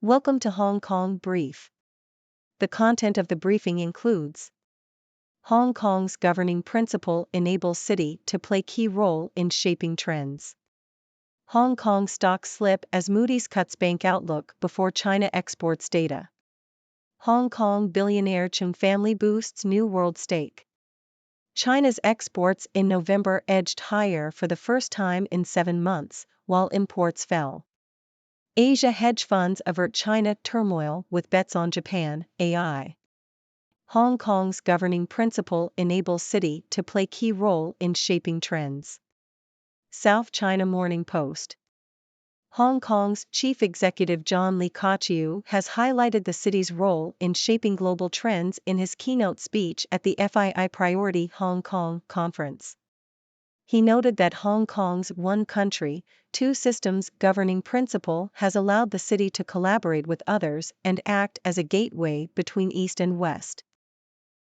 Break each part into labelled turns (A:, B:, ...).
A: Welcome to Hong Kong Brief. The content of the briefing includes: Hong Kong's governing principle enables city to play key role in shaping trends. Hong Kong stocks slip as Moody's cuts bank outlook before China exports data. Hong Kong billionaire Chung family boosts New World stake. China's exports in November edged higher for the first time in 7 months, while imports fell. Asia hedge funds avert China turmoil with bets on Japan, AI. Hong Kong's governing principle enables city to play key role in shaping trends. South China Morning Post. Hong Kong's chief executive John Lee Ka-chiu has highlighted the city's role in shaping global trends in his keynote speech at the FII Priority Hong Kong conference. He noted that Hong Kong's one country, two systems governing principle has allowed the city to collaborate with others and act as a gateway between East and West.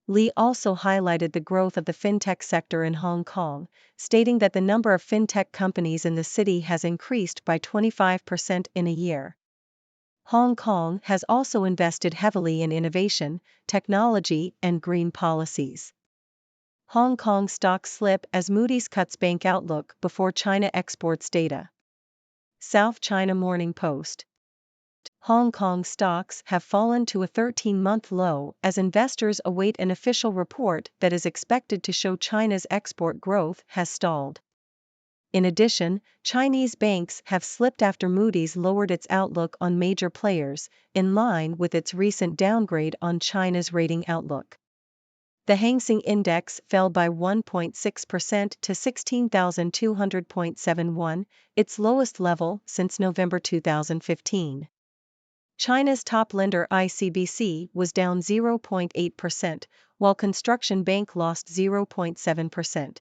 A: Lee also highlighted the growth of the fintech sector in Hong Kong, stating that the number of fintech companies in the city has increased by 25% in a year. Hong Kong has also invested heavily in innovation, technology, and green policies. Hong Kong stocks slip as Moody's cuts bank outlook before China exports data. South China Morning Post. Hong Kong stocks have fallen to a 13-month low as investors await an official report that is expected to show China's export growth has stalled. In addition, Chinese banks have slipped after Moody's lowered its outlook on major players, in line with its recent downgrade on China's rating outlook. The Hang Seng Index fell by 1.6% to 16,200.71, its lowest level since November 2015. China's top lender ICBC was down 0.8%, while Construction Bank lost 0.7%.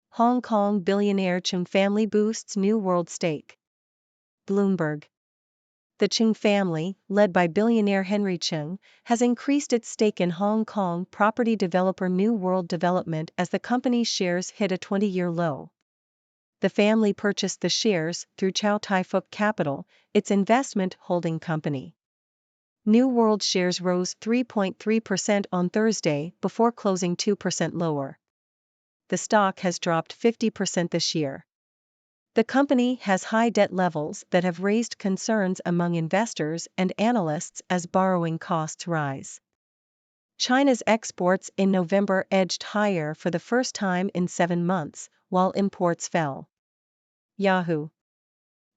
A: Hong Kong billionaire Chung family boosts New World stake. Bloomberg. The Chung family, led by billionaire Henry Chung, has increased its stake in Hong Kong property developer New World Development as the company's shares hit a 20-year low. The family purchased the shares through Chow Tai Fook Capital, its investment holding company. New World shares rose 3.3% on Thursday before closing 2% lower. The stock has dropped 50% this year. The company has high debt levels that have raised concerns among investors and analysts as borrowing costs rise. China's exports in November edged higher for the first time in 7 months, while imports fell. Yahoo!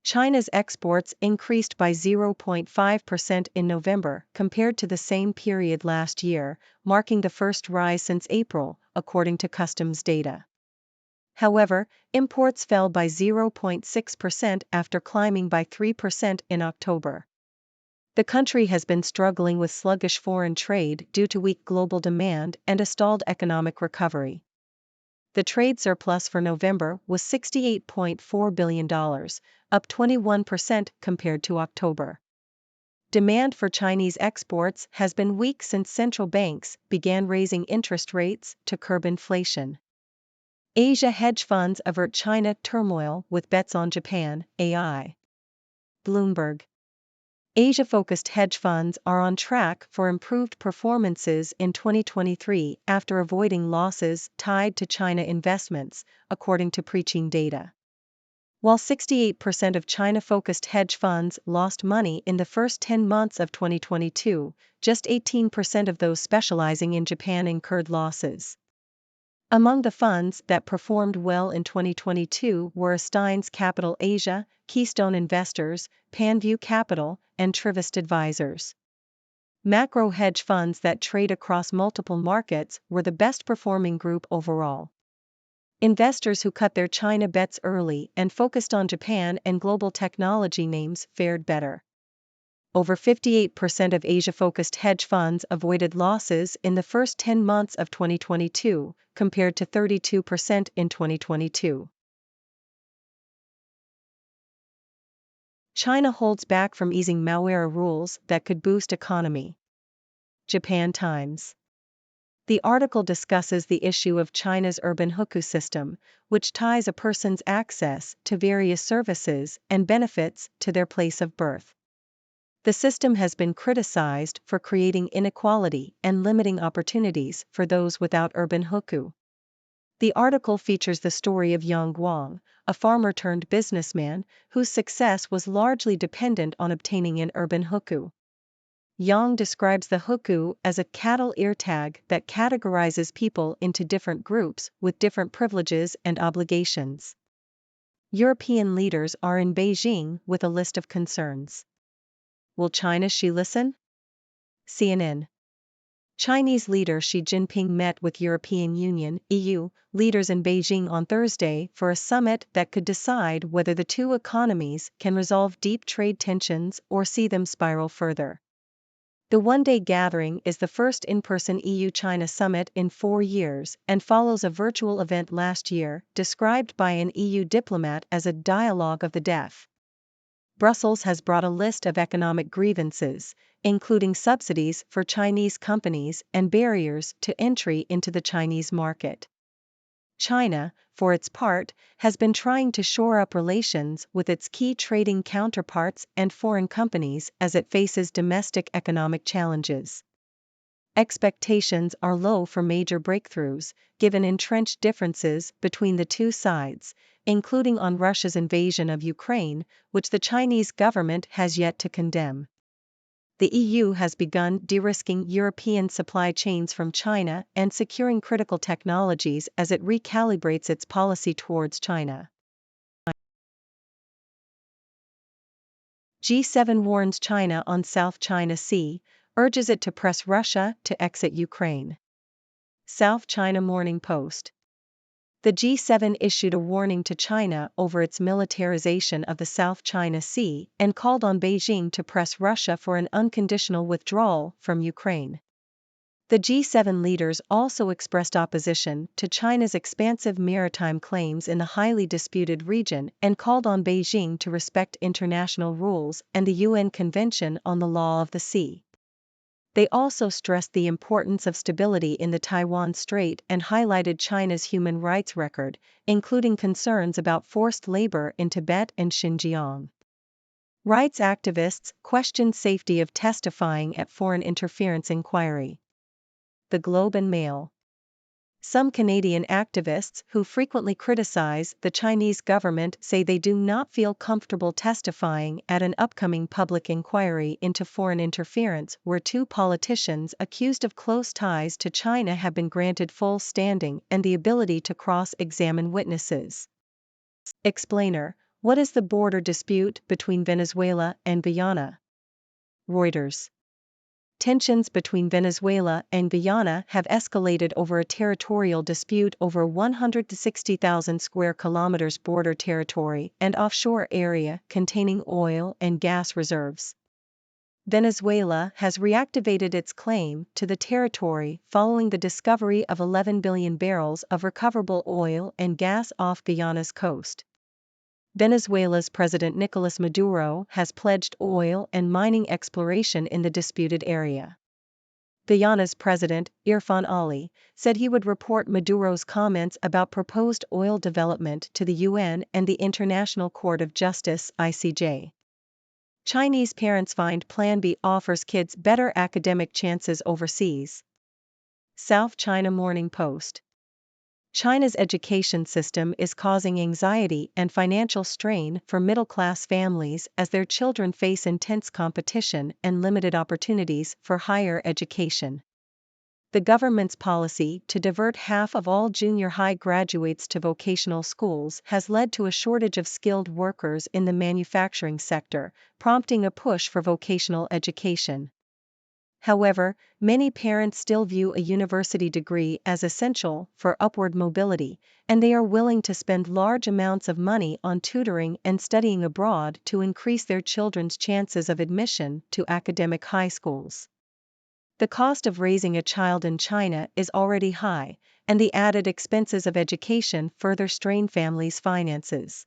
A: China's exports increased by 0.5% in November compared to the same period last year, marking the first rise since April, according to customs data. However, imports fell by 0.6% after climbing by 3% in October. The country has been struggling with sluggish foreign trade due to weak global demand and a stalled economic recovery. The trade surplus for November was $68.4 billion, up 21% compared to October. Demand for Chinese exports has been weak since central banks began raising interest rates to curb inflation. Asia hedge funds avert China turmoil with bets on Japan, AI. Bloomberg. Asia-focused hedge funds are on track for improved performances in 2023 after avoiding losses tied to China investments, according to Preqin data. While 68% of China-focused hedge funds lost money in the first 10 months of 2022, just 18% of those specializing in Japan incurred losses. Among the funds that performed well in 2022 were Steins Capital Asia, Keystone Investors, Panview Capital, and Trivest Advisors. Macro hedge funds that trade across multiple markets were the best-performing group overall. Investors who cut their China bets early and focused on Japan and global technology names fared better. Over 58% of Asia-focused hedge funds avoided losses in the first 10 months of 2022, compared to 32% in 2022. China holds back from easing malware rules that could boost economy. Japan Times. The article discusses the issue of China's urban hukou system, which ties a person's access to various services and benefits to their place of birth. The system has been criticized for creating inequality and limiting opportunities for those without urban hukou. The article features the story of Yang Guang, a farmer turned businessman whose success was largely dependent on obtaining an urban hukou. Yang describes the hukou as a cattle ear tag that categorizes people into different groups with different privileges and obligations. European leaders are in Beijing with a list of concerns. Will China Xi listen? CNN. Chinese leader Xi Jinping met with European Union (EU) leaders in Beijing on Thursday for a summit that could decide whether the two economies can resolve deep trade tensions or see them spiral further. The one-day gathering is the first in-person EU-China summit in 4 years and follows a virtual event last year described by an EU diplomat as a dialogue of the deaf. Brussels has brought a list of economic grievances, including subsidies for Chinese companies and barriers to entry into the Chinese market. China, for its part, has been trying to shore up relations with its key trading counterparts and foreign companies as it faces domestic economic challenges. Expectations are low for major breakthroughs, given entrenched differences between the two sides, including on Russia's invasion of Ukraine, which the Chinese government has yet to condemn. The EU has begun de-risking European supply chains from China and securing critical technologies as it recalibrates its policy towards China. G7 warns China on South China Sea, urges it to press Russia to exit Ukraine. South China Morning Post. The G7 issued a warning to China over its militarization of the South China Sea and called on Beijing to press Russia for an unconditional withdrawal from Ukraine. The G7 leaders also expressed opposition to China's expansive maritime claims in the highly disputed region and called on Beijing to respect international rules and the UN Convention on the Law of the Sea. They also stressed the importance of stability in the Taiwan Strait and highlighted China's human rights record, including concerns about forced labor in Tibet and Xinjiang. Rights activists questioned safety of testifying at foreign interference inquiry. The Globe and Mail. Some Canadian activists who frequently criticize the Chinese government say they do not feel comfortable testifying at an upcoming public inquiry into foreign interference where two politicians accused of close ties to China have been granted full standing and the ability to cross-examine witnesses. Explainer: what is the border dispute between Venezuela and Guyana? Reuters. Tensions between Venezuela and Guyana have escalated over a territorial dispute over 160,000 square kilometers border territory and offshore area containing oil and gas reserves. Venezuela has reactivated its claim to the territory following the discovery of 11 billion barrels of recoverable oil and gas off Guyana's coast. Venezuela's President Nicolas Maduro has pledged oil and mining exploration in the disputed area. Guyana's President, Irfan Ali, said he would report Maduro's comments about proposed oil development to the UN and the International Court of Justice (ICJ). Chinese parents find Plan B offers kids better academic chances overseas. South China Morning Post. China's education system is causing anxiety and financial strain for middle-class families as their children face intense competition and limited opportunities for higher education. The government's policy to divert half of all junior high graduates to vocational schools has led to a shortage of skilled workers in the manufacturing sector, prompting a push for vocational education. However, many parents still view a university degree as essential for upward mobility, and they are willing to spend large amounts of money on tutoring and studying abroad to increase their children's chances of admission to academic high schools. The cost of raising a child in China is already high, and the added expenses of education further strain families' finances.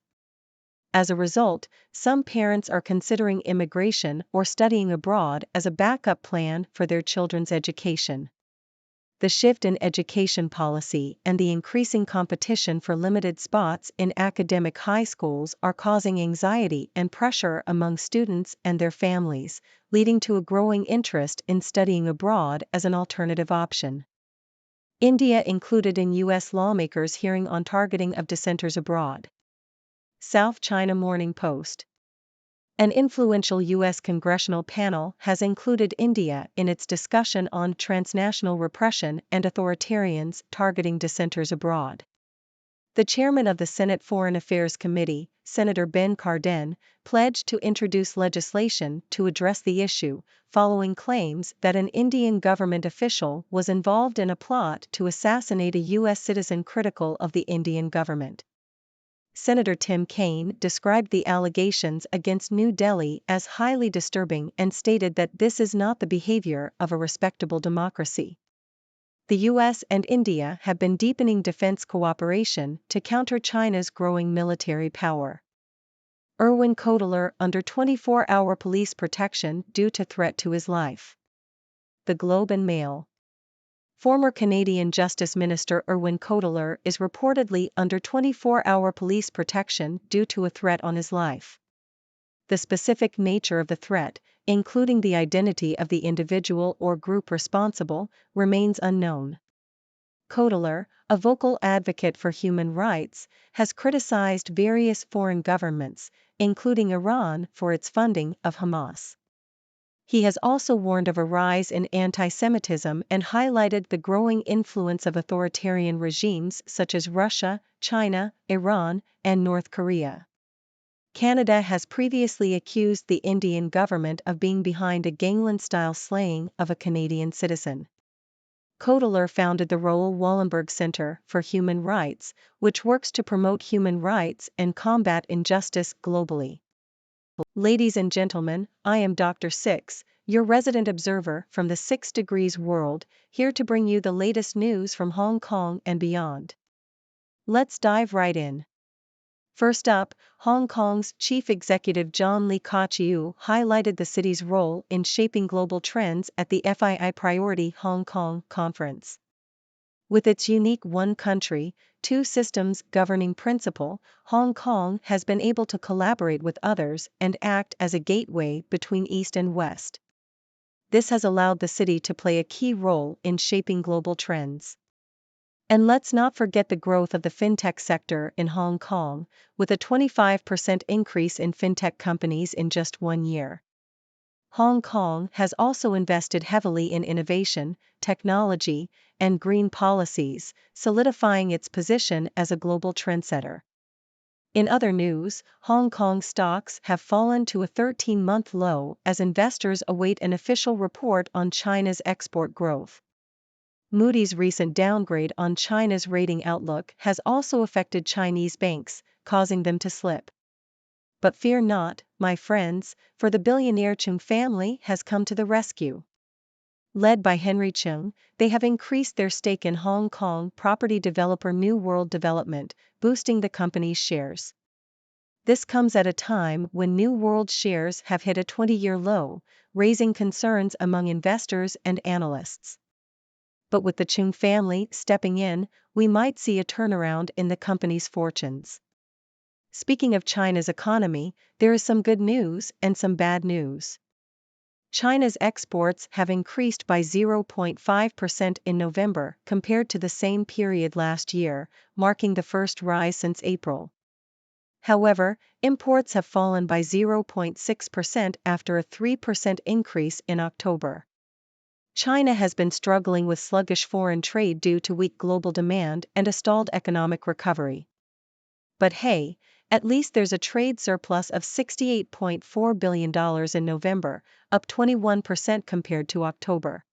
A: As a result, some parents are considering immigration or studying abroad as a backup plan for their children's education. The shift in education policy and the increasing competition for limited spots in academic high schools are causing anxiety and pressure among students and their families, leading to a growing interest in studying abroad as an alternative option. India included in U.S. lawmakers' hearing on targeting of dissenters abroad. South China Morning Post. An influential U.S. congressional panel has included India in its discussion on transnational repression and authoritarians targeting dissenters abroad. The chairman of the Senate Foreign Affairs Committee, Senator Ben Cardin, pledged to introduce legislation to address the issue, following claims that an Indian government official was involved in a plot to assassinate a U.S. citizen critical of the Indian government. Senator Tim Kaine described the allegations against New Delhi as highly disturbing and stated that this is not the behavior of a respectable democracy. The U.S. and India have been deepening defense cooperation to counter China's growing military power. Irwin Cotler under 24-hour police protection due to threat to his life. The Globe and Mail. Former Canadian Justice Minister Irwin Cotler is reportedly under 24-hour police protection due to a threat on his life. The specific nature of the threat, including the identity of the individual or group responsible, remains unknown. Cotler, a vocal advocate for human rights, has criticized various foreign governments, including Iran, for its funding of Hamas. He has also warned of a rise in anti-Semitism and highlighted the growing influence of authoritarian regimes such as Russia, China, Iran, and North Korea. Canada has previously accused the Indian government of being behind a gangland-style slaying of a Canadian citizen. Cotler founded the Roel Wallenberg Center for Human Rights, which works to promote human rights and combat injustice globally. Ladies and gentlemen, I am Dr. Six, your resident observer from the 6 Degrees world, here to bring you the latest news from Hong Kong and beyond. Let's dive right in. First up, Hong Kong's Chief Executive John Lee Ka-chiu highlighted the city's role in shaping global trends at the FII Priority Hong Kong conference. With its unique one country, two systems governing principle, Hong Kong has been able to collaborate with others and act as a gateway between East and West. This has allowed the city to play a key role in shaping global trends. And let's not forget the growth of the fintech sector in Hong Kong, with a 25% increase in fintech companies in just 1 year. Hong Kong has also invested heavily in innovation, technology, and green policies, solidifying its position as a global trendsetter. In other news, Hong Kong stocks have fallen to a 13-month low as investors await an official report on China's export growth. Moody's recent downgrade on China's rating outlook has also affected Chinese banks, causing them to slip. But fear not, my friends, for the billionaire Cheung family has come to the rescue. Led by Henry Cheung, they have increased their stake in Hong Kong property developer New World Development, boosting the company's shares. This comes at a time when New World shares have hit a 20-year low, raising concerns among investors and analysts. But with the Cheung family stepping in, we might see a turnaround in the company's fortunes. Speaking of China's economy, there is some good news and some bad news. China's exports have increased by 0.5% in November compared to the same period last year, marking the first rise since April. However, imports have fallen by 0.6% after a 3% increase in October. China has been struggling with sluggish foreign trade due to weak global demand and a stalled economic recovery. But hey, at least there's a trade surplus of $68.4 billion in November, up 21% compared to October.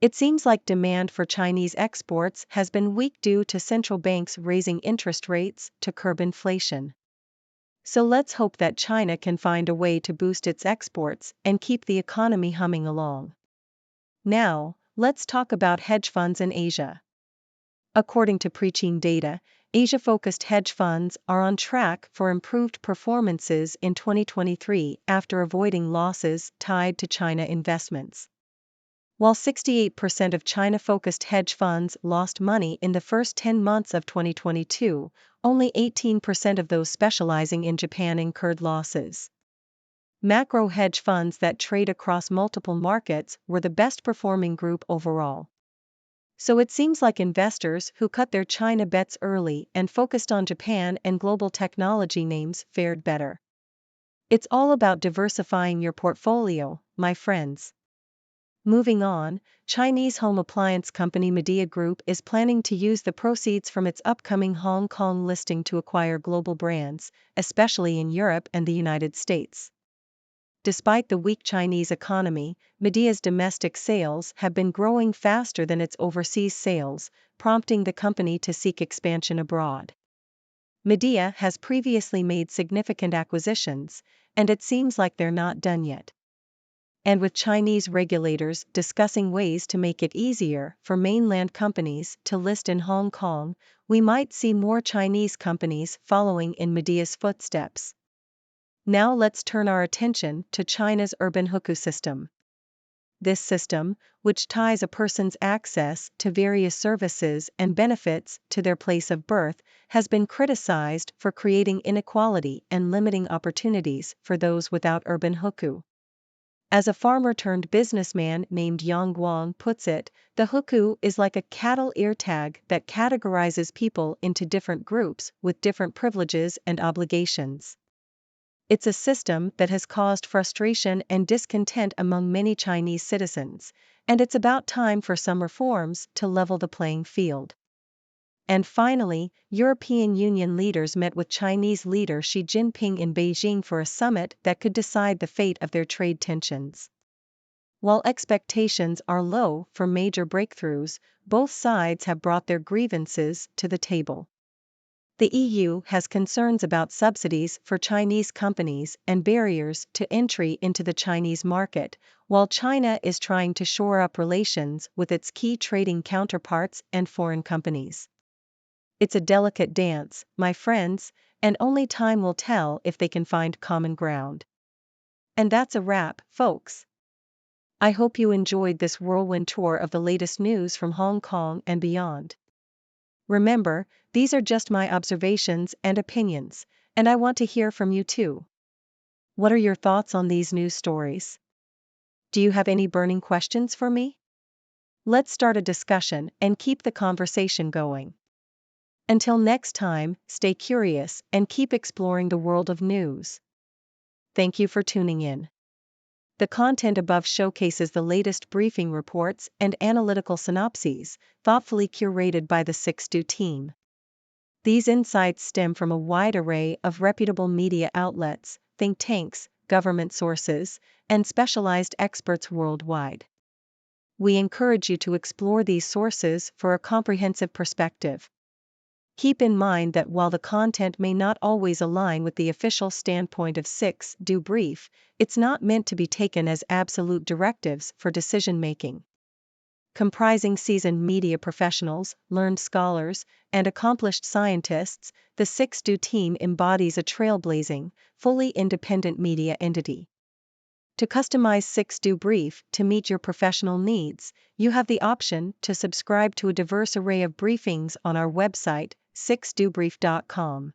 A: It seems like demand for Chinese exports has been weak due to central banks raising interest rates to curb inflation. So let's hope that China can find a way to boost its exports and keep the economy humming along. Now, let's talk about hedge funds in Asia. According to Preqin data, Asia-focused hedge funds are on track for improved performances in 2023 after avoiding losses tied to China investments. While 68% of China-focused hedge funds lost money in the first 10 months of 2022, only 18% of those specializing in Japan incurred losses. Macro hedge funds that trade across multiple markets were the best performing group overall. So it seems like investors who cut their China bets early and focused on Japan and global technology names fared better. It's all about diversifying your portfolio, my friends. Moving on, Chinese home appliance company Midea Group is planning to use the proceeds from its upcoming Hong Kong listing to acquire global brands, especially in Europe and the United States. Despite the weak Chinese economy, Midea's domestic sales have been growing faster than its overseas sales, prompting the company to seek expansion abroad. Midea has previously made significant acquisitions, and it seems like they're not done yet. And with Chinese regulators discussing ways to make it easier for mainland companies to list in Hong Kong, we might see more Chinese companies following in Midea's footsteps. Now let's turn our attention to China's urban hukou system. This system, which ties a person's access to various services and benefits to their place of birth, has been criticized for creating inequality and limiting opportunities for those without urban hukou. As a farmer-turned-businessman named Yang Guang puts it, the hukou is like a cattle ear tag that categorizes people into different groups with different privileges and obligations. It's a system that has caused frustration and discontent among many Chinese citizens, and it's about time for some reforms to level the playing field. And finally, European Union leaders met with Chinese leader Xi Jinping in Beijing for a summit that could decide the fate of their trade tensions. While expectations are low for major breakthroughs, both sides have brought their grievances to the table. The EU has concerns about subsidies for Chinese companies and barriers to entry into the Chinese market, while China is trying to shore up relations with its key trading counterparts and foreign companies. It's a delicate dance, my friends, and only time will tell if they can find common ground. And that's a wrap, folks. I hope you enjoyed this whirlwind tour of the latest news from Hong Kong and beyond. Remember, these are just my observations and opinions, and I want to hear from you too. What are your thoughts on these news stories? Do you have any burning questions for me? Let's start a discussion and keep the conversation going. Until next time, stay curious and keep exploring the world of news. Thank you for tuning in. The content above showcases the latest briefing reports and analytical synopses, thoughtfully curated by the 6Do team. These insights stem from a wide array of reputable media outlets, think tanks, government sources, and specialized experts worldwide. We encourage you to explore these sources for a comprehensive perspective. Keep in mind that while the content may not always align with the official standpoint of 6Do Brief, it's not meant to be taken as absolute directives for decision-making. Comprising seasoned media professionals, learned scholars, and accomplished scientists, the 6Do team embodies a trailblazing, fully independent media entity. To customize 6Do Brief to meet your professional needs, you have the option to subscribe to a diverse array of briefings on our website, 6dobrief.com.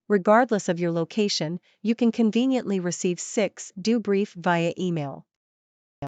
A: Regardless of your location, you can conveniently receive 6Do Brief via email.